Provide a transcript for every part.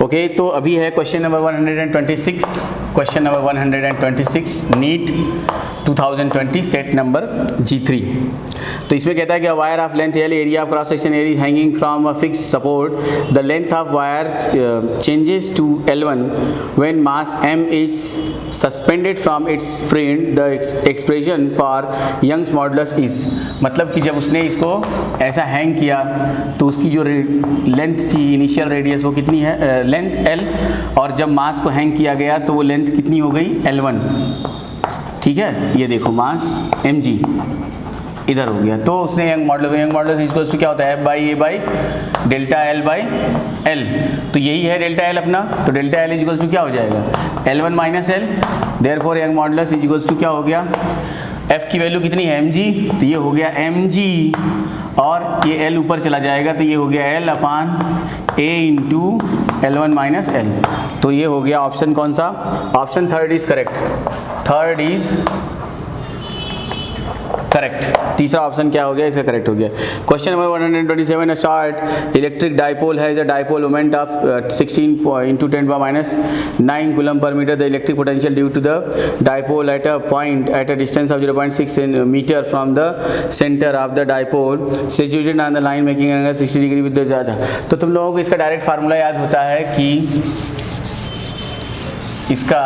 Okay, तो अभी है question number 126, question number 126 NEET 2020 set number G3। तो इसमें कहता है कि wire of length l, area of cross section area hanging from a fixed support, the length of wire changes to L1 when mass m is suspended from its frame, the expression for Young's modulus is. मतलब कि जब उसने इसको ऐसा hang किया तो उसकी जो लेंथ थी इनिशियल रेडियस वो कितनी है, लेंथ L, और जब मास को हैंग किया गया तो वो लेंथ कितनी हो गई, L1। ठीक है, ये देखो मास mg इधर हो गया। तो उसने यंग मॉडुलस इक्वल्स टू क्या होता है, F by A by delta L by L। तो यही है डेल्टा L अपना, तो डेल्टा L इक्वल्स टू क्या हो जाएगा, L1 minus L। Therefore Young modulus equals to क्या हो गया, F की वैल्यू कितनी है mg, तो ये हो गया mg, और ये L ऊपर चला जाएगा तो ये हो गया L upon A into L1 minus L। तो ये हो गया ऑप्शन कौन सा, option third is correct, third is correct. तीसरा ऑप्शन क्या हो गया, इसका करेक्ट हो गया। Question number 127, short electric dipole has a dipole moment of 16 into 10⁻9 coulomb per metre. The electric potential due to the dipole at a point at a distance of 0.6 metre from the centre of the dipole situated on the line making angle 60 degree with the. तो तुम लोगों को इसका direct formula याद होता है कि इसका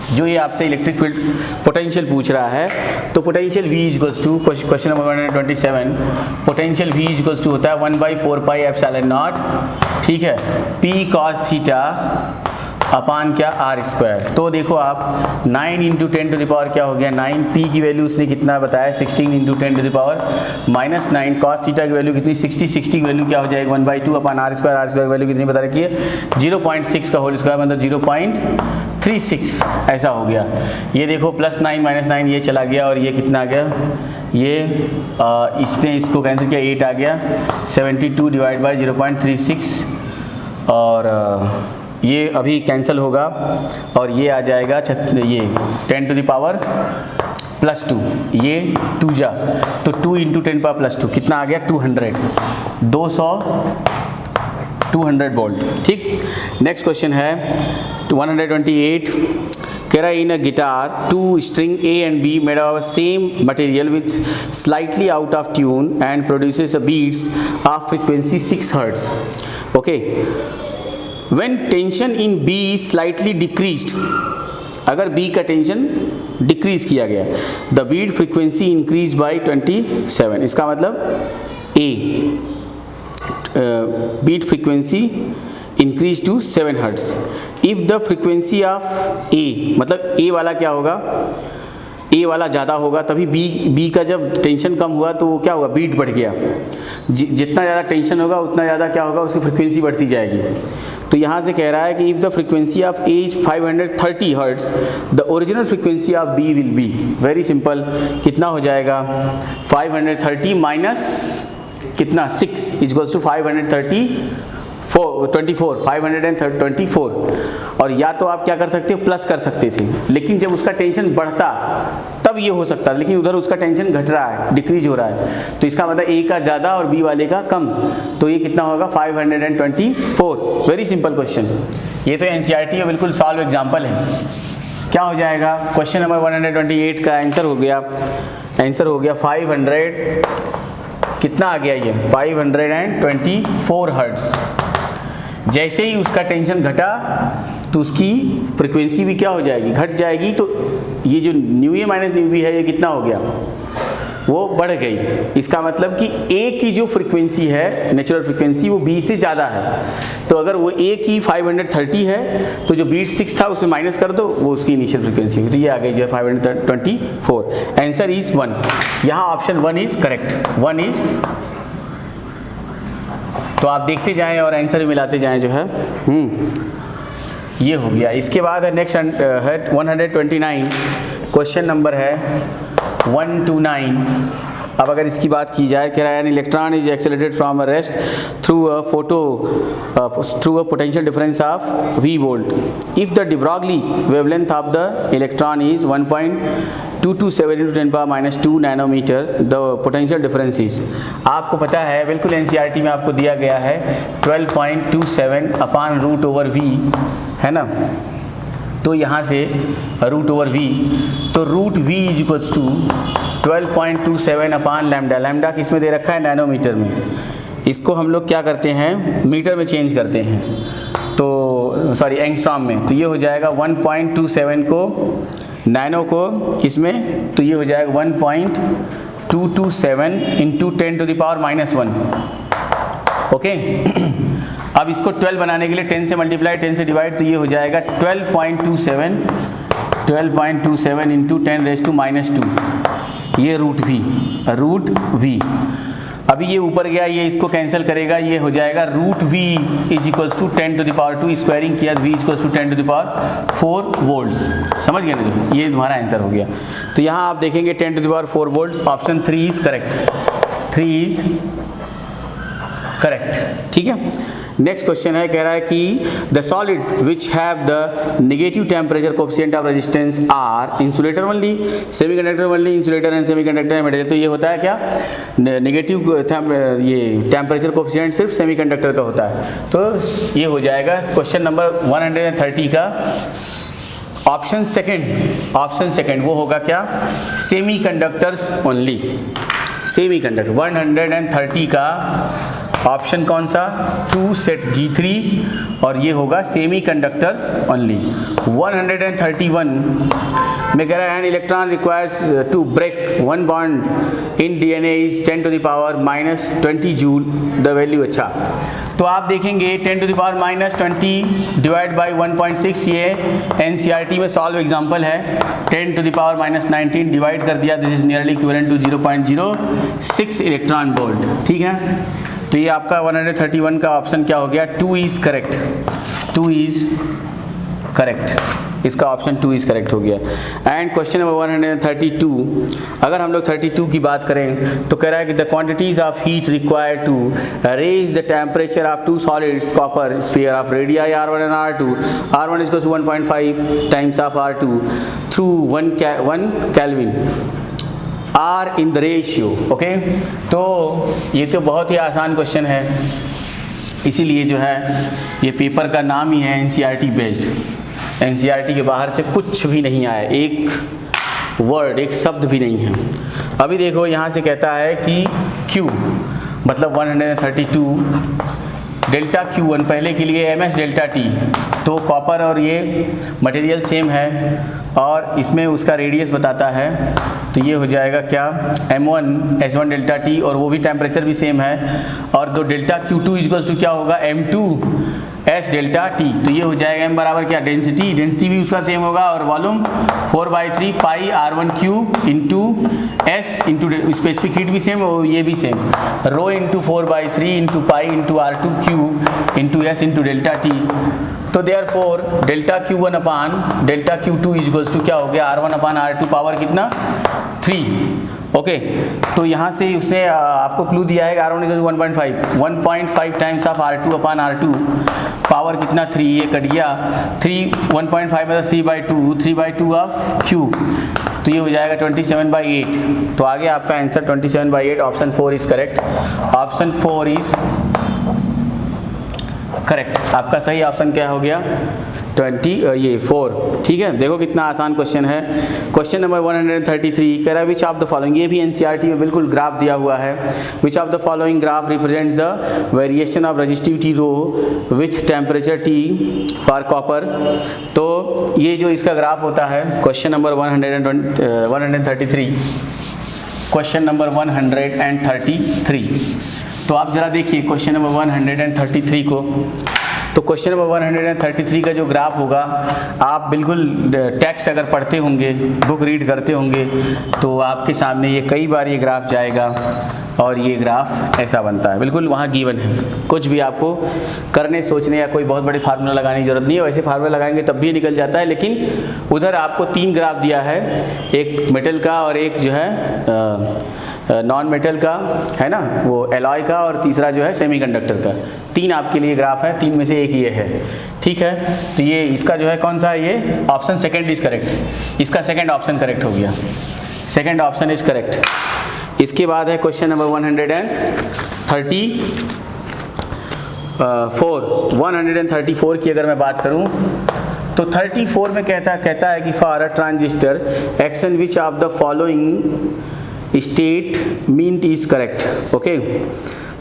जो ये आपसे इलेक्ट्रिक फील्ड पोटेंशियल पूछ रहा है, तो potential V equals to, question number 127, potential V equals to होता है 1/4 पाई एप्सिलॉन नॉट, ठीक है, P cos थीटा अपान क्या R स्क्वायर। तो देखो आप 9 इंटू 10 टू द पावर क्या हो गया 9, P की वैल्यू उसने कितना बताया 16 into 10 to the power -9, cos theta की वैल्यू कितनी 60 की वैल्यू क्या हो जाएगी 1/2 अपान R स्क्वायर की वैल्यू कितनी बता रखी है 0.6 का होल स्क्वायर मतलब 0.36 ऐसा हो गया। ये देखो +9 -9 ये चला गया और ये कितना आ गया, ये इसने इसको कैंसिल किया 8 आ गया, 72 डिवाइड बाई 0.36 और ये अभी कैंसिल होगा और ये आ जाएगा ये 10 टू द पावर +2, ये 2 जा तो 2 इंटू 10 पावर +2 कितना आ गया 200 वोल्ट। ठीक, नेक्स्ट क्वेश्चन है 128, कह रहा है इन अ guitar 2 string A and B made of same material which slightly out of tune and produces a beats of frequency 6 Hz. Okay, when tension in B slightly decreased, अगर B का tension decrease किया गया, the beat frequency increase by 27। इसका मतलब A beat frequency increase to 7 Hz। If the frequency of A, मतलब A वाला क्या होगा, A वाला ज़्यादा होगा तभी B का जब टेंशन कम हुआ तो वो क्या होगा, बीट बढ़ गया। जितना ज़्यादा टेंशन होगा उतना ज़्यादा क्या होगा, उसकी फ्रीक्वेंसी बढ़ती जाएगी। तो यहाँ से कह रहा है कि if the frequency of A is 530 Hz, the original frequency of B will be, very simple, कितना हो जाएगा 530 माइनस कितना 6 इक्वल्स टू 524। और या तो आप क्या कर सकते हो, प्लस कर सकते थे, लेकिन जब उसका टेंशन बढ़ता तब ये हो सकता है, लेकिन उधर उसका टेंशन घट रहा है, डिक्रीज हो रहा है, तो इसका मतलब A का ज़्यादा और B वाले का कम, तो ये कितना होगा 524। वेरी सिंपल क्वेश्चन, ये तो NCERT में बिल्कुल सॉल्व एग्जाम्पल है। क्या हो जाएगा, क्वेश्चन नंबर 128 का आंसर हो गया 500 कितना आ गया, ये 524 Hz। जैसे ही उसका टेंशन घटा तो उसकी फ्रीक्वेंसी भी क्या हो जाएगी, घट जाएगी। तो ये जो न्यू माइनस न्यू बी है ये कितना हो गया, वो बढ़ गई। इसका मतलब कि A की जो फ्रीक्वेंसी है नेचुरल फ्रीक्वेंसी वो B से ज़्यादा है। तो अगर वो A की 530 है तो जो बीट 6 था उसमें माइनस कर दो, वो उसकी इनिशियल फ्रीक्वेंसी है, तो ये आ गई जो है 524। Answer is 1। यहाँ ऑप्शन 1 इज करेक्ट, 1 इज। तो आप देखते जाएं और आंसर भी मिलाते जाएं जो है। ये हो गया। इसके बाद है नेक्स्ट है 129, क्वेश्चन नंबर है 129। अब अगर इसकी बात की जाए, कह रहा है an electron is accelerated from a rest through a potential difference of v volt. If the de Broglie wavelength of the electron is 1.2 227 into 10 power minus 2 nanometre the potential difference is, आपको पता है बिल्कुल NCERT में आपको दिया गया है 12.27 अपान root over we, है ना। तो यहाँ से रूट ओवर वी, तो root we is equals to 12.27 upon lambda, lambda किस में दे रखा है, नैनोमीटर में। इसको हम लोग क्या करते हैं, मीटर में चेंज करते हैं, तो सॉरी एंगस्ट्रॉम में, तो ये हो जाएगा 1.27 को नैनो को किस में, तो ये हो जाएगा 1.227 into 10 to the power -1। Okay अब इसको 12 बनाने के लिए 10 से मल्टीप्लाई 10 से डिवाइड, तो ये हो जाएगा 12.27 इंटू 10 रेज़ टू -2, ये रूट वी। अभी ये ऊपर गया, ये इसको कैंसिल करेगा, ये हो जाएगा root we is equals to 10 to the power 2, squaring किया V is equals to 10 to the power 4 volts. समझ गए ना, ये तुम्हारा आंसर हो गया। तो यहाँ आप देखेंगे 10 to the power 4 volts, option 3 is correct, 3 is correct. ठीक है, नेक्स्ट क्वेश्चन है, कह रहा है कि the solid which have the negative temperature coefficient of resistance are insulator only, semiconductor only, insulator and semiconductor material. तो ये होता है क्या, नेगेटिव ये टेम्परेचर कोफिशिएंट सिर्फ सेमीकंडक्टर का होता है। तो ये हो जाएगा क्वेश्चन नंबर 130 का ऑप्शन सेकंड वो होगा क्या, सेमीकंडक्टर्स ओनली, सेमीकंडक्टर। 130 का ऑप्शन कौन सा, 2 सेट G3, और ये होगा सेमी कंडक्टर्स ओनली। 131 में कह रहा है an electron requires to break 1 bond in DNA is 10 to the power -20 joule the value. अच्छा, तो आप देखेंगे 10 to the power -20 divide by 1.6, ये एनसीईआरटी में सॉल्व एग्जाम्पल है। 10 टू द पावर -19 डिवाइड कर दिया, this is nearly equivalent to 0.06 electron volt. ठीक है, तो ये आपका 131 का ऑप्शन क्या हो गया, 2 इज करेक्ट, 2 इज करेक्ट, इसका ऑप्शन 2 इज करेक्ट हो गया। एंड क्वेश्चन नंबर 132, अगर हम लोग 32 की बात करें तो कह रहा है कि the quantities of heat required to raise the temperature of 2 solids copper sphere of radii R1 and R2, R1 is 1.5 times of R2 through 1 kelvin are in the ratio. Okay, तो ये तो बहुत ही आसान क्वेश्चन है, इसीलिए जो है ये पेपर का नाम ही है एनसीईआरटी बेस्ड। एनसीईआरटी के बाहर से कुछ भी नहीं आया, एक वर्ड, एक शब्द भी नहीं है। अभी देखो यहाँ से कहता है कि Q मतलब 132 डेल्टा Q1, पहले के लिए MS डेल्टा T, तो कॉपर और ये मटेरियल सेम है और इसमें उसका रेडियस बताता है, तो ये हो जाएगा क्या, M1 S1 डेल्टा T, और वो भी टेम्परेचर भी सेम है, और दो डेल्टा Q2 इक्वल्स टू क्या होगा, M2 S डेल्टा T। तो ये हो जाएगा M बराबर क्या, डेंसिटी भी उसका सेम होगा, और volume 4/3 pi R1Q into S into specific heat भी सेम, और ये भी same, rho into 4/3 into pi into R2Q into S into delta T। तो therefore delta Q1 upon delta Q2 equals to क्या हो गया, R1 अपान R2 पावर कितना, 3। Okay, तो यहाँ से उसने आपको क्लू दिया है R1 equals 1.5 times of R2 upon R2 power कितना, 3, ये कट गया 3, 1.5 मतलब 3/2 ऑफ Q, तो ये हो जाएगा 27/8। तो आगे आपका answer 27/8, option 4 is correct, option 4 is correct. आपका सही ऑप्शन क्या हो गया, 4। ठीक है, देखो कितना आसान क्वेश्चन है। क्वेश्चन नंबर 133 कह रहा है विच ऑफ द फॉलोइंग, ये भी एनसीईआरटी में बिल्कुल ग्राफ दिया हुआ है, which of the following graph represents the variation of resistivity rho with temperature T for copper. तो ये जो इसका ग्राफ होता है, क्वेश्चन नंबर 133, क्वेश्चन नंबर 133, तो आप जरा देखिए क्वेश्चन नंबर 133 को। तो क्वेश्चन नंबर 133 का जो ग्राफ होगा, आप बिल्कुल टेक्स्ट अगर पढ़ते होंगे, बुक रीड करते होंगे, तो आपके सामने ये कई बार ये ग्राफ जाएगा और ये ग्राफ ऐसा बनता है, बिल्कुल वहाँ गिवन है, कुछ भी आपको करने सोचने या कोई बहुत बड़े फार्मूला लगाने की जरूरत नहीं है। वैसे फार्मूला लगाएंगे तब भी निकल जाता है, लेकिन उधर आपको 3 ग्राफ दिया है, एक मेटल का और एक जो है नॉन मेटल का, है ना, वो एलॉय का, और तीसरा जो है सेमीकंडक्टर का। 3 आपके लिए ग्राफ है, 3 में से एक ये है। ठीक है, तो ये इसका जो है कौन सा है, ये ऑप्शन सेकंड इज करेक्ट, इसका सेकंड ऑप्शन करेक्ट हो गया। Second option is correct. इसके बाद है क्वेश्चन नंबर 134 की अगर मैं बात करूं तो 34 में कहता है कि for a transistor action which of the following state mean is correct. Okay,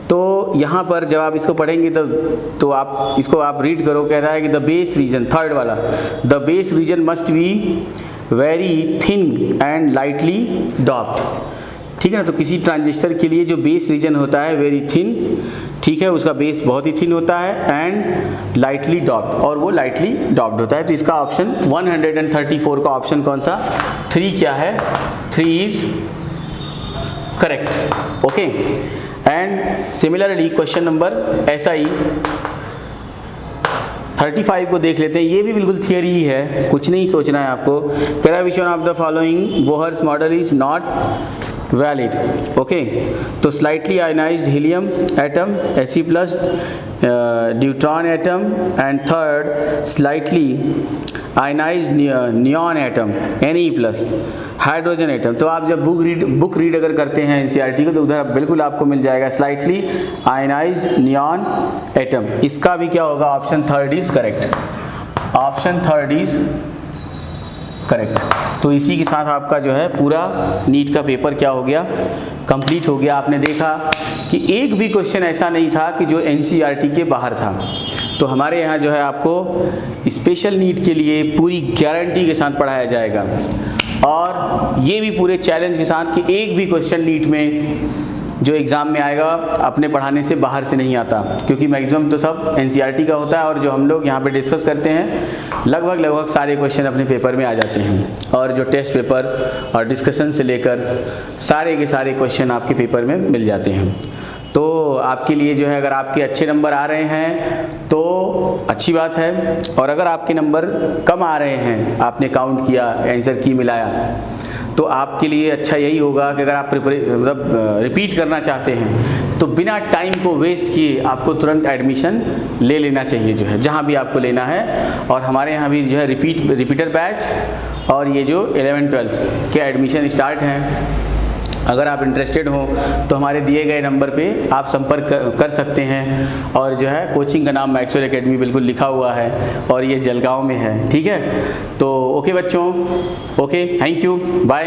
तो यहाँ पर जब आप इसको पढ़ेंगे तो आप इसको आप रीड करो। कहता है कि द बेस रीजन, थर्ड वाला, the base reason must be very thin and lightly doped. ठीक है ना, तो किसी ट्रांजिस्टर के लिए जो बेस रीजन होता है वेरी थिन, ठीक है, उसका बेस बहुत ही थिन होता है एंड लाइटली डॉप्ड, और वो लाइटली डॉप्ड होता है। तो इसका ऑप्शन 134 का ऑप्शन कौन सा, 3 क्या है, 3 is correct. Okay, and similarly question number ऐसा ही 35 को देख लेते हैं। ये भी बिल्कुल थियरी ही है, कुछ नहीं सोचना है आपको। कह रहा है which one of the following Bohr's model is not valid. Okay, तो slightly ionized helium atom He+, deuteron atom, and third slightly ionized neon atom Ne+, hydrogen atom. तो आप जब बुक रीड अगर करते हैं एनसीईआरटी को तो उधर बिल्कुल आपको मिल जाएगा स्लाइटली आयनाइज्ड नियॉन एटम। इसका भी क्या होगा, option 3 is correct. Option 3 is correct. तो इसी के साथ आपका जो है पूरा नीट का पेपर क्या हो गया, कंप्लीट हो गया। आपने देखा कि एक भी क्वेश्चन ऐसा नहीं था कि जो एनसीईआरटी के बाहर था। तो हमारे यहाँ जो है आपको स्पेशल नीट के लिए पूरी गारंटी के साथ पढ़ाया जाएगा, और ये भी पूरे चैलेंज के साथ कि एक भी क्वेश्चन नीट में जो एग्ज़ाम में आएगा अपने पढ़ाने से बाहर से नहीं आता, क्योंकि मैक्सिमम तो सब एनसीईआरटी का होता है, और जो हम लोग यहाँ पे डिस्कस करते हैं लगभग सारे क्वेश्चन अपने पेपर में आ जाते हैं, और जो टेस्ट पेपर और डिस्कशन से लेकर सारे के सारे क्वेश्चन आपके पेपर में मिल जाते हैं। तो आपके लिए जो है अगर आपके अच्छे नंबर आ रहे हैं तो अच्छी बात है, और अगर आपके नंबर कम आ रहे हैं, आपने काउंट किया, आंसर की मिलाया, तो आपके लिए अच्छा यही होगा कि अगर आप रिपीट करना चाहते हैं तो बिना टाइम को वेस्ट किए आपको तुरंत एडमिशन ले लेना चाहिए, जो है जहाँ भी आपको लेना है। और हमारे यहाँ भी जो है रिपीटर बैच और ये जो 11-12 के एडमिशन स्टार्ट हैं। अगर आप इंटरेस्टेड हो तो हमारे दिए गए नंबर पे आप संपर्क कर सकते हैं, और जो है कोचिंग का नाम मैक्सवेल एकेडमी बिल्कुल लिखा हुआ है, और ये जलगांव में है। ठीक है, तो ओके बच्चों, ओके, थैंक यू, बाय।